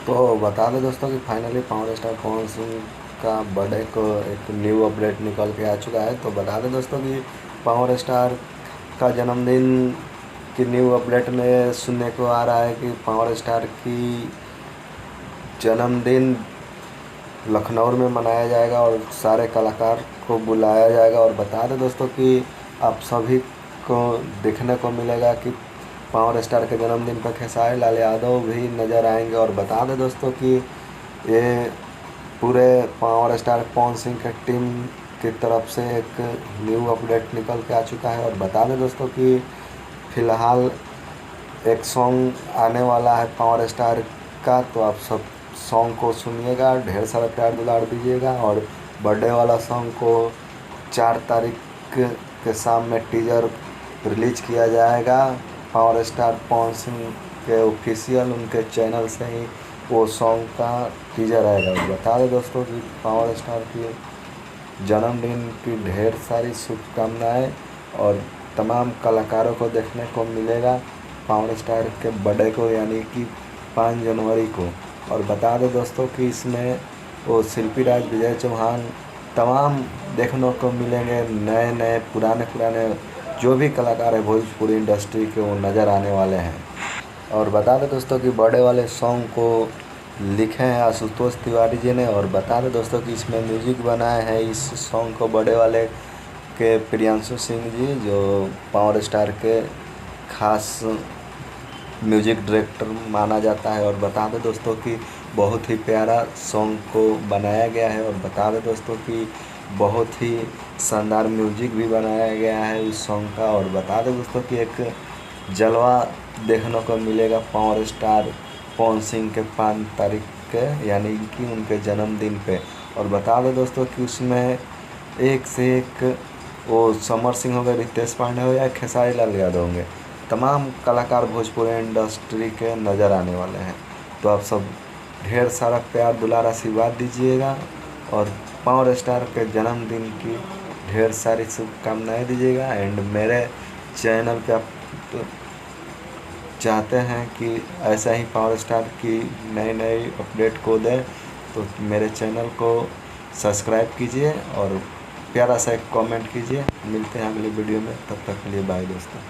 तो बता दें दोस्तों कि finally power star Pawan Singh का बर्थडे को एक न्यू अपडेट निकल के आ चुका है। तो बता दें दोस्तों कि पावर स्टार का जन्मदिन की न्यू अपडेट में सुनने को आ रहा है कि पावर स्टार की जन्मदिन लखनऊ में मनाया जाएगा और सारे कलाकार को बुलाया जाएगा। और बता दें दोस्तों कि आप सभी को देखने को मिलेगा कि पावर स्टार के जन्मदिन पर खेसारी लाल यादव भी नज़र आएंगे। और बता दें दोस्तों कि ये पूरे पावर स्टार पवन सिंह के टीम की तरफ से एक न्यू अपडेट निकल के आ चुका है। और बता दें दोस्तों कि फ़िलहाल एक सॉन्ग आने वाला है पावर स्टार का, तो आप सब सॉन्ग को सुनिएगा, ढेर सारा प्यार दुलार दीजिएगा। और बर्थडे वाला सॉन्ग को 4 तारीख के शाम में टीजर रिलीज किया जाएगा। पावर स्टार पवन सिंह के ऑफिशियल उनके चैनल से ही वो सॉन्ग का टीजर आएगा। बता दें दोस्तों कि पावर स्टार की जन्मदिन की ढेर सारी शुभकामनाएं और तमाम कलाकारों को देखने को मिलेगा पावर स्टार के बर्थडे को, यानी कि 5 जनवरी को। और बता दें दोस्तों कि इसमें वो शिल्पी राज, विजय चौहान तमाम देखने को मिलेंगे। नए नए पुराने जो भी कलाकार है भोजपुरी इंडस्ट्री के, वो नज़र आने वाले हैं। और बता दें दोस्तों कि बर्थडे वाले सॉन्ग को लिखे हैं आशुतोष तिवारी जी ने। और बता दें दोस्तों कि इसमें म्यूजिक बनाए हैं इस सॉन्ग को बर्थडे वाले के प्रियांशु सिंह जी, जो पावर स्टार के खास म्यूजिक डायरेक्टर माना जाता है। और बता दें दोस्तों कि बहुत ही प्यारा सॉन्ग को बनाया गया है। और बता दें दोस्तों कि बहुत ही शानदार म्यूजिक भी बनाया गया है इस सॉन्ग का। और बता दें दोस्तों कि एक जलवा देखने को मिलेगा पावर स्टार पवन सिंह के 5 तारीख के, यानी कि उनके जन्मदिन पे। और बता दें दोस्तों कि उसमें एक से एक वो समर सिंह हो गए, रितेश पांडे हो या खेसारी लाल यादव होंगे, तमाम कलाकार भोजपुरी इंडस्ट्री के नज़र आने वाले हैं। तो आप सब ढेर सारा प्यार दुलार आशीर्वाद दीजिएगा और पावर स्टार के जन्मदिन की ढेर सारी शुभकामनाएं दीजिएगा। एंड मेरे चैनल पे आप चाहते हैं कि ऐसा ही पावर स्टार की नई अपडेट को दें तो मेरे चैनल को सब्सक्राइब कीजिए और प्यारा सा एक कमेंट कीजिए। मिलते हैं अगली वीडियो में, तब तक के लिए बाय दोस्तों।